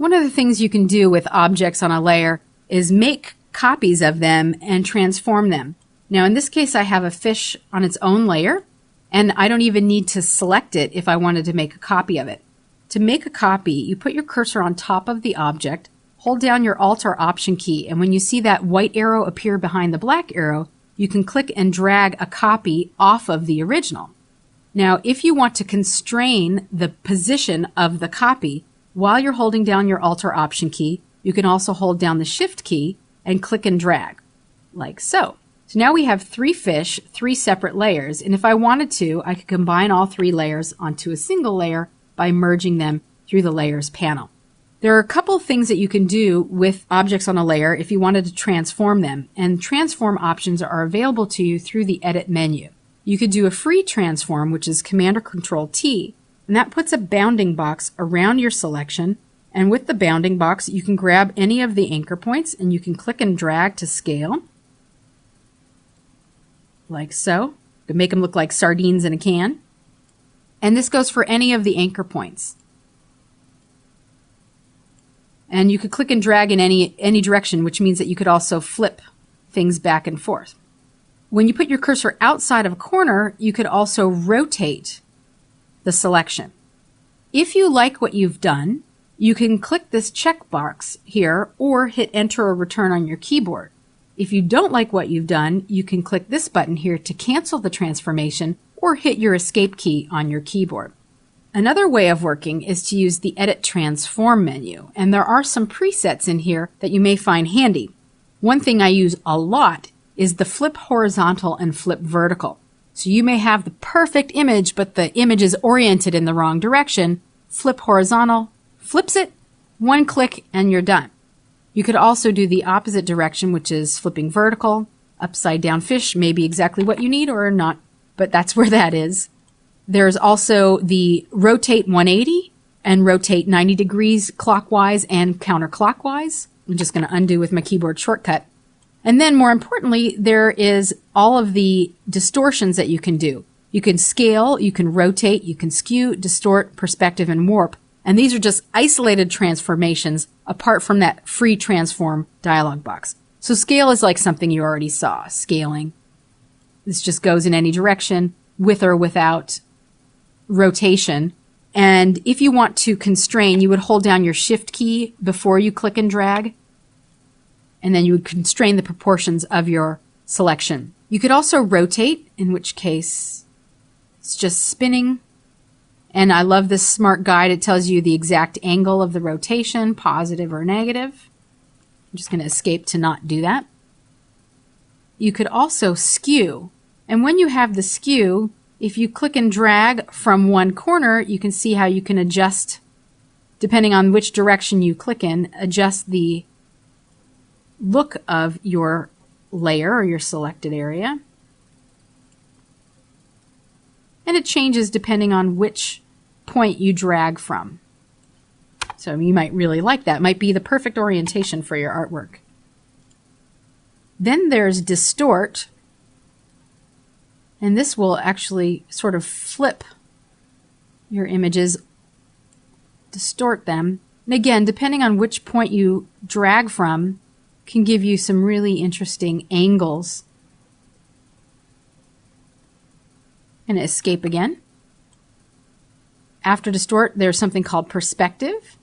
One of the things you can do with objects on a layer is make copies of them and transform them. Now in this case I have a fish on its own layer, and I don't even need to select it if I wanted to make a copy of it. To make a copy, you put your cursor on top of the object, hold down your Alt or Option key, and when you see that white arrow appear behind the black arrow, you can click and drag a copy off of the original. Now, if you want to constrain the position of the copy while you're holding down your Alt or Option key, you can also hold down the Shift key and click and drag, like so. So now we have 3 fish, 3 separate layers, and if I wanted to, I could combine all 3 layers onto a single layer by merging them through the Layers panel. There are a couple things that you can do with objects on a layer if you wanted to transform them, and transform options are available to you through the Edit menu. You could do a free transform, which is Command or Control T, and that puts a bounding box around your selection, and with the bounding box you can grab any of the anchor points and you can click and drag to scale, like so. You can make them look like sardines in a can. And this goes for any of the anchor points. And you could click and drag in any direction, which means that you could also flip things back and forth. When you put your cursor outside of a corner, you could also rotate the selection. If you like what you've done, you can click this checkbox here or hit Enter or Return on your keyboard. If you don't like what you've done, you can click this button here to cancel the transformation or hit your Escape key on your keyboard. Another way of working is to use the Edit Transform menu, and there are some presets in here that you may find handy. One thing I use a lot is the Flip Horizontal and Flip Vertical. So you may have the perfect image, but the image is oriented in the wrong direction. Flip Horizontal, flips it, one click, and you're done. You could also do the opposite direction, which is flipping vertical. Upside down fish may be exactly what you need or not, but that's where that is. There's also the rotate 180 and rotate 90 degrees clockwise and counterclockwise. I'm just going to undo with my keyboard shortcut. And then more importantly, there is all of the distortions that you can do. You can scale, you can rotate, you can skew, distort, perspective, and warp. And these are just isolated transformations apart from that free transform dialog box. So scale is like something you already saw, scaling. This just goes in any direction with or without rotation. And if you want to constrain, you would hold down your Shift key before you click and drag, and then you would constrain the proportions of your selection. You could also rotate, in which case it's just spinning. And I love this smart guide. It tells you the exact angle of the rotation, positive or negative. I'm just going to escape to not do that. You could also skew. And when you have the skew, if you click and drag from one corner, you can see how you can adjust, depending on which direction you click in, adjust the look of your layer or your selected area. And it changes depending on which point you drag from. So you might really like that. It might be the perfect orientation for your artwork. Then there's Distort. And this will actually sort of flip your images, distort them. And again, depending on which point you drag from, can give you some really interesting angles. And escape again. After Distort, there's something called Perspective.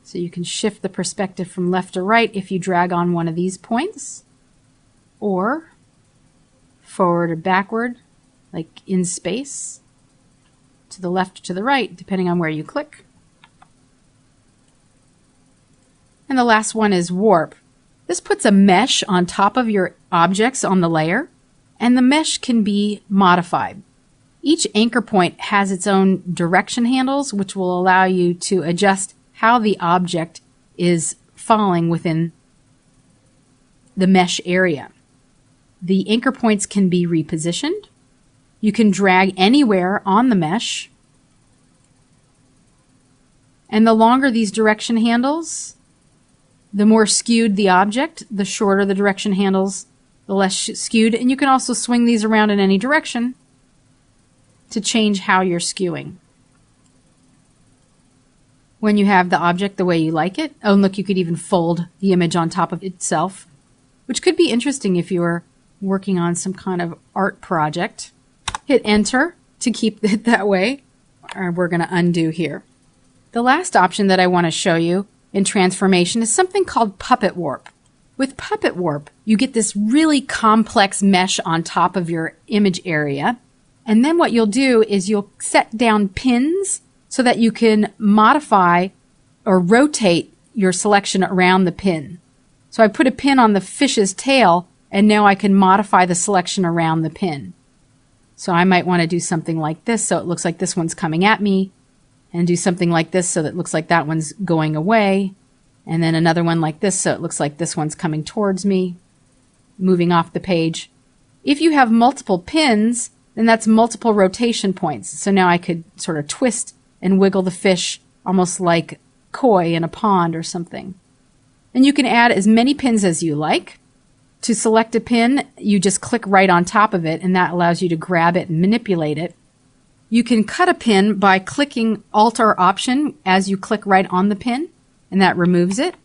So you can shift the perspective from left to right if you drag on one of these points, or forward or backward, like in space, to the left or to the right, depending on where you click. And the last one is Warp. This puts a mesh on top of your objects on the layer, and the mesh can be modified. Each anchor point has its own direction handles, which will allow you to adjust how the object is falling within the mesh area. The anchor points can be repositioned. You can drag anywhere on the mesh. And the longer these direction handles, the more skewed the object. The shorter the direction handles, the less skewed. And you can also swing these around in any direction to change how you're skewing. when you have the object the way you like it. Oh, and look, you could even fold the image on top of itself, which could be interesting if you were working on some kind of art project. Hit enter to keep it that way. We're going to undo here. The last option that I want to show you in transformation is something called Puppet Warp. With Puppet Warp, you get this really complex mesh on top of your image area. And then what you'll do is you'll set down pins so that you can modify or rotate your selection around the pin. So I put a pin on the fish's tail, and now I can modify the selection around the pin. So I might want to do something like this so it looks like this one's coming at me, and do something like this so that it looks like that one's going away, and then another one like this so it looks like this one's coming towards me, moving off the page. If you have multiple pins, then that's multiple rotation points. So now I could sort of twist and wiggle the fish almost like koi in a pond or something. And you can add as many pins as you like. To select a pin, you just click right on top of it, and that allows you to grab it and manipulate it. You can cut a pin by clicking Alt or Option as you click right on the pin, and that removes it.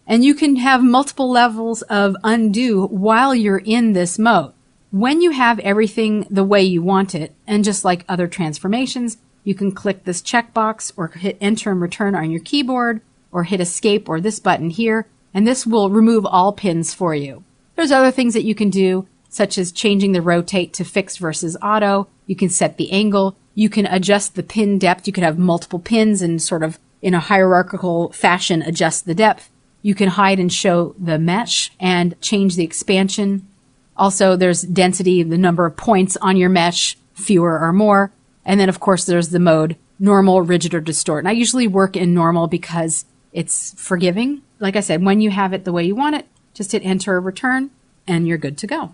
And you can have multiple levels of undo while you're in this mode. When you have everything the way you want it, and just like other transformations, you can click this checkbox or hit Enter and Return on your keyboard, or hit Escape or this button here, and this will remove all pins for you. There's other things that you can do, such as changing the rotate to fixed versus auto. You can set the angle. You can adjust the pin depth. You can have multiple pins and sort of in a hierarchical fashion adjust the depth. You can hide and show the mesh and change the expansion. Also, there's density, the number of points on your mesh, fewer or more. And then, of course, there's the mode, normal, rigid, or distort. And I usually work in normal because it's forgiving. Like I said, when you have it the way you want it, just hit Enter or Return, and you're good to go.